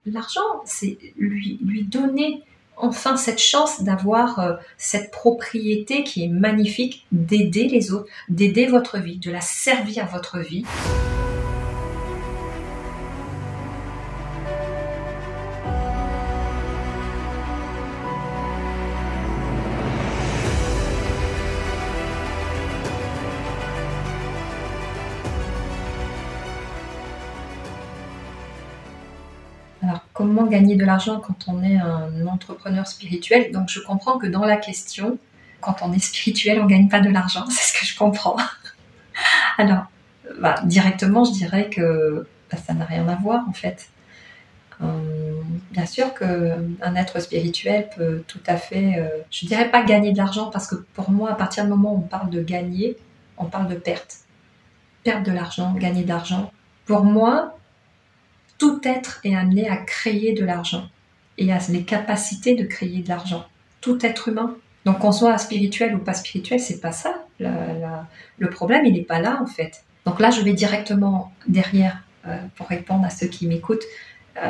L'argent, c'est lui donner enfin cette chance d'avoir cette propriété qui est magnifique, d'aider les autres, d'aider votre vie, de la servir votre vie. Alors, comment gagner de l'argent quand on est un entrepreneur spirituel? Donc, je comprends que dans la question, quand on est spirituel, on ne gagne pas de l'argent, c'est ce que je comprends. Alors, directement, je dirais que ça n'a rien à voir, en fait. Bien sûr qu'un être spirituel peut tout à fait, je dirais pas gagner de l'argent, parce que pour moi, à partir du moment où on parle de gagner, on parle de perte. Perdre de l'argent, gagner de l'argent. Pour moi, tout être est amené à créer de l'argent et a les capacités de créer de l'argent. Tout être humain. Donc qu'on soit spirituel ou pas spirituel, c'est pas ça. Le problème, il n'est pas là en fait. Donc là, je vais directement derrière pour répondre à ceux qui m'écoutent.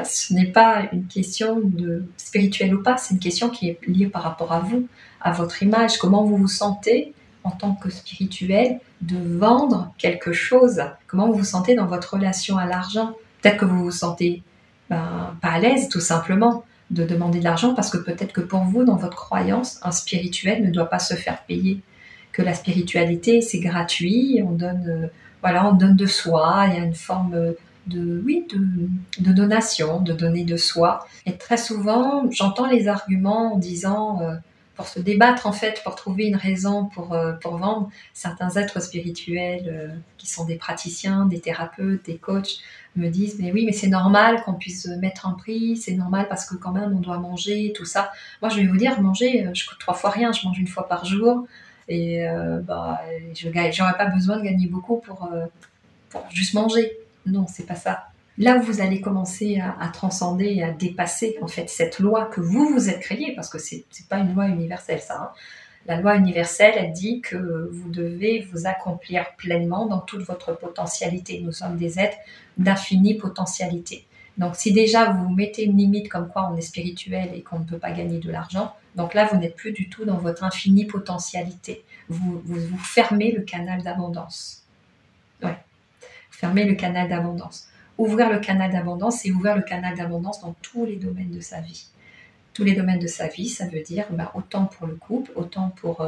Ce n'est pas une question de spirituel ou pas, c'est une question qui est liée par rapport à vous, à votre image, comment vous vous sentez en tant que spirituel de vendre quelque chose, comment vous vous sentez dans votre relation à l'argent. Peut-être que vous vous sentez pas à l'aise tout simplement de demander de l'argent parce que peut-être que pour vous, dans votre croyance, un spirituel ne doit pas se faire payer, que la spiritualité c'est gratuit, on donne de soi, il y a une forme de donation, de donner de soi. Et très souvent, j'entends les arguments en disant, pour se débattre en fait, pour trouver une raison pour vendre, certains êtres spirituels qui sont des praticiens, des thérapeutes, des coachs, me disent mais oui, mais c'est normal qu'on puisse mettre un prix, c'est normal parce que quand même on doit manger, tout ça. Moi je vais vous dire, manger, je coûte 3 fois rien, je mange 1 fois par jour et j'aurais pas besoin de gagner beaucoup pour juste manger. Non, c'est pas ça. Là où vous allez commencer à transcender et à dépasser en fait cette loi que vous vous êtes créée, parce que c'est pas une loi universelle ça. Hein. La loi universelle, elle dit que vous devez vous accomplir pleinement dans toute votre potentialité. Nous sommes des êtres d'infinie potentialité. Donc si déjà vous vous mettez une limite comme quoi on est spirituel et qu'on ne peut pas gagner de l'argent, donc là vous n'êtes plus du tout dans votre infinie potentialité. Vous fermez le canal d'abondance. Ouais. Fermer le canal d'abondance. Ouvrir le canal d'abondance, c'est ouvrir le canal d'abondance dans tous les domaines de sa vie. Tous les domaines de sa vie, ça veut dire autant pour le couple, autant pour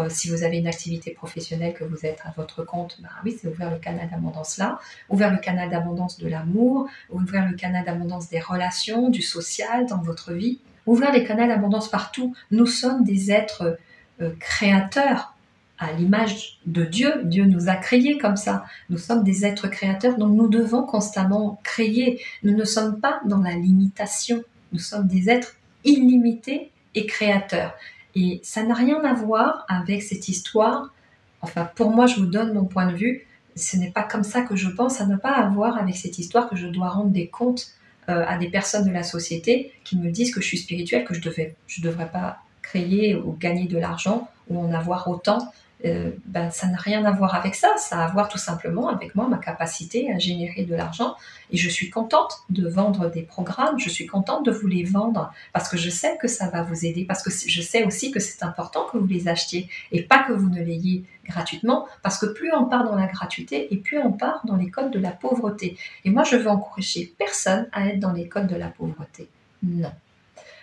si vous avez une activité professionnelle, que vous êtes à votre compte, oui, c'est ouvrir le canal d'abondance là. Ouvrir le canal d'abondance de l'amour, ouvrir le canal d'abondance des relations, du social dans votre vie. Ouvrir les canaux d'abondance partout. Nous sommes des êtres créateurs. À l'image de Dieu, Dieu nous a créés comme ça. Nous sommes des êtres créateurs, donc nous devons constamment créer. Nous ne sommes pas dans la limitation. Nous sommes des êtres illimités et créateurs. Et ça n'a rien à voir avec cette histoire. Enfin, pour moi, je vous donne mon point de vue. Ce n'est pas comme ça que je pense. Ça n'a pas à voir avec cette histoire que je dois rendre des comptes à des personnes de la société qui me disent que je suis spirituelle, que je devrais pas créer ou gagner de l'argent ou en avoir autant. Ça n'a rien à voir avec ça, ça a à voir tout simplement avec moi, ma capacité à générer de l'argent, et je suis contente de vendre des programmes, je suis contente de vous les vendre, parce que je sais que ça va vous aider, parce que je sais aussi que c'est important que vous les achetiez, et pas que vous ne l'ayez gratuitement, parce que plus on part dans la gratuité, et plus on part dans les codes de la pauvreté. Et moi je veux encourager personne à être dans les codes de la pauvreté, non.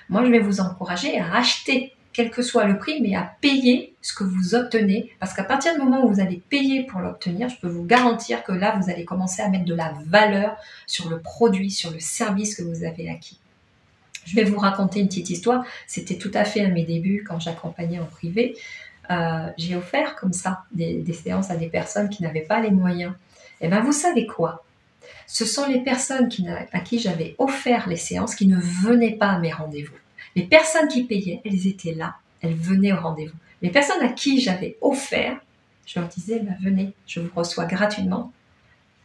Moi je vais vous encourager à acheter quel que soit le prix, mais à payer ce que vous obtenez, parce qu'à partir du moment où vous allez payer pour l'obtenir, je peux vous garantir que là, vous allez commencer à mettre de la valeur sur le produit, sur le service que vous avez acquis. Je vais vous raconter une petite histoire, c'était tout à fait à mes débuts, quand j'accompagnais en privé, j'ai offert comme ça des séances à des personnes qui n'avaient pas les moyens. Et bien vous savez quoi ? Ce sont les personnes à qui j'avais offert les séances qui ne venaient pas à mes rendez-vous. Les personnes qui payaient, elles étaient là, elles venaient au rendez-vous. Les personnes à qui j'avais offert, je leur disais, venez, je vous reçois gratuitement.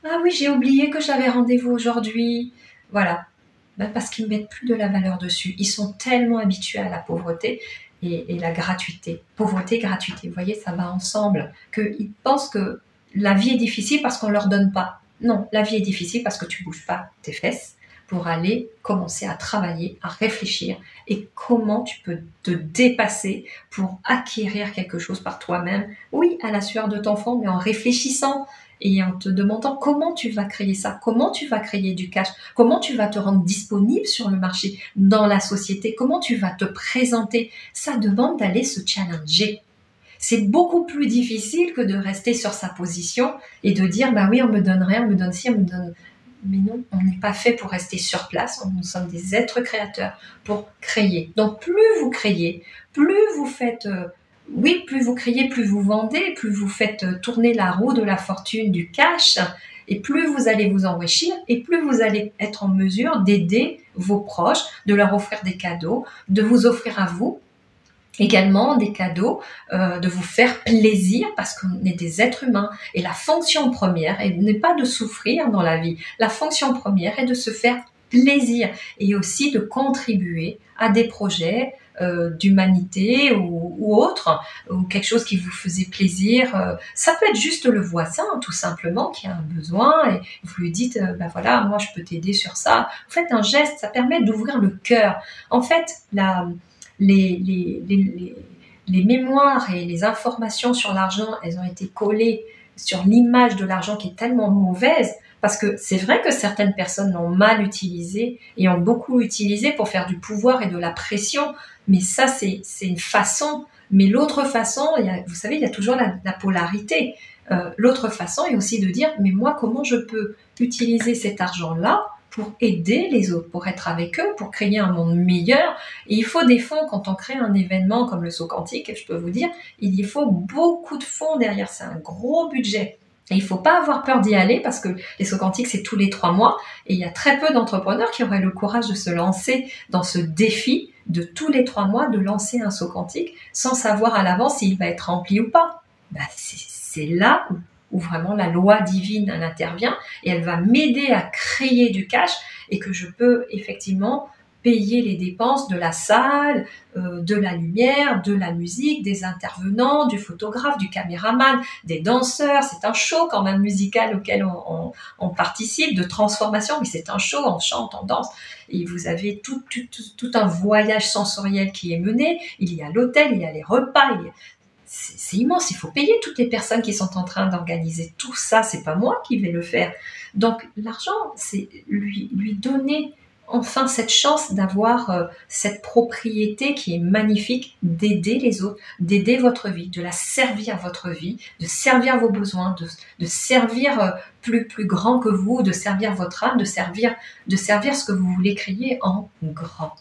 Ah oui, j'ai oublié que j'avais rendez-vous aujourd'hui. Voilà, parce qu'ils ne mettent plus de la valeur dessus. Ils sont tellement habitués à la pauvreté et la gratuité. Pauvreté, gratuité, vous voyez, ça va ensemble. Qu'ils pensent que la vie est difficile parce qu'on ne leur donne pas. Non, la vie est difficile parce que tu ne bouges pas tes fesses pour aller commencer à travailler, à réfléchir et comment tu peux te dépasser pour acquérir quelque chose par toi-même. Oui, à la sueur de ton front, mais en réfléchissant et en te demandant comment tu vas créer ça, comment tu vas créer du cash, comment tu vas te rendre disponible sur le marché, dans la société, comment tu vas te présenter. Ça demande d'aller se challenger. C'est beaucoup plus difficile que de rester sur sa position et de dire, bah oui, on me donne rien, on me donne ci, on me donne... Mais non, on n'est pas fait pour rester sur place. Nous sommes des êtres créateurs pour créer. Donc, plus vous créez, plus vous faites... plus vous créez, plus vous vendez, plus vous faites tourner la roue de la fortune, du cash, et plus vous allez vous enrichir, et plus vous allez être en mesure d'aider vos proches, de leur offrir des cadeaux, de vous offrir à vous également des cadeaux, de vous faire plaisir parce qu'on est des êtres humains et la fonction première n'est pas de souffrir dans la vie. La fonction première est de se faire plaisir et aussi de contribuer à des projets d'humanité ou autre, ou quelque chose qui vous faisait plaisir. Ça peut être juste le voisin, tout simplement, qui a un besoin et vous lui dites, voilà, moi je peux t'aider sur ça. Vous faites un geste, ça permet d'ouvrir le cœur. En fait, les mémoires et les informations sur l'argent, elles ont été collées sur l'image de l'argent qui est tellement mauvaise, parce que c'est vrai que certaines personnes l'ont mal utilisé et ont beaucoup utilisé pour faire du pouvoir et de la pression, mais ça c'est une façon. Mais l'autre façon, vous savez, il y a toujours la polarité. L'autre façon est aussi de dire, mais moi comment je peux utiliser cet argent-là pour aider les autres, pour être avec eux, pour créer un monde meilleur. Et il faut des fonds quand on crée un événement comme le saut quantique, je peux vous dire, il y faut beaucoup de fonds derrière, c'est un gros budget. Et il ne faut pas avoir peur d'y aller parce que les sauts quantiques, c'est tous les 3 mois et il y a très peu d'entrepreneurs qui auraient le courage de se lancer dans ce défi de tous les 3 mois de lancer un saut quantique sans savoir à l'avance s'il va être rempli ou pas. C'est là où vraiment la loi divine elle intervient et elle va m'aider à créer du cash et que je peux effectivement payer les dépenses de la salle, de la lumière, de la musique, des intervenants, du photographe, du caméraman, des danseurs. C'est un show quand même musical auquel on participe, de transformation, mais c'est un show, on chante, on danse. Et vous avez tout un voyage sensoriel qui est mené. Il y a l'hôtel, il y a les repas, c'est immense, il faut payer toutes les personnes qui sont en train d'organiser tout ça, c'est pas moi qui vais le faire. Donc l'argent, c'est lui donner enfin cette chance d'avoir cette propriété qui est magnifique, d'aider les autres, d'aider votre vie, de la servir votre vie, de servir vos besoins, de servir plus grand que vous, de servir votre âme, de servir ce que vous voulez créer en grand.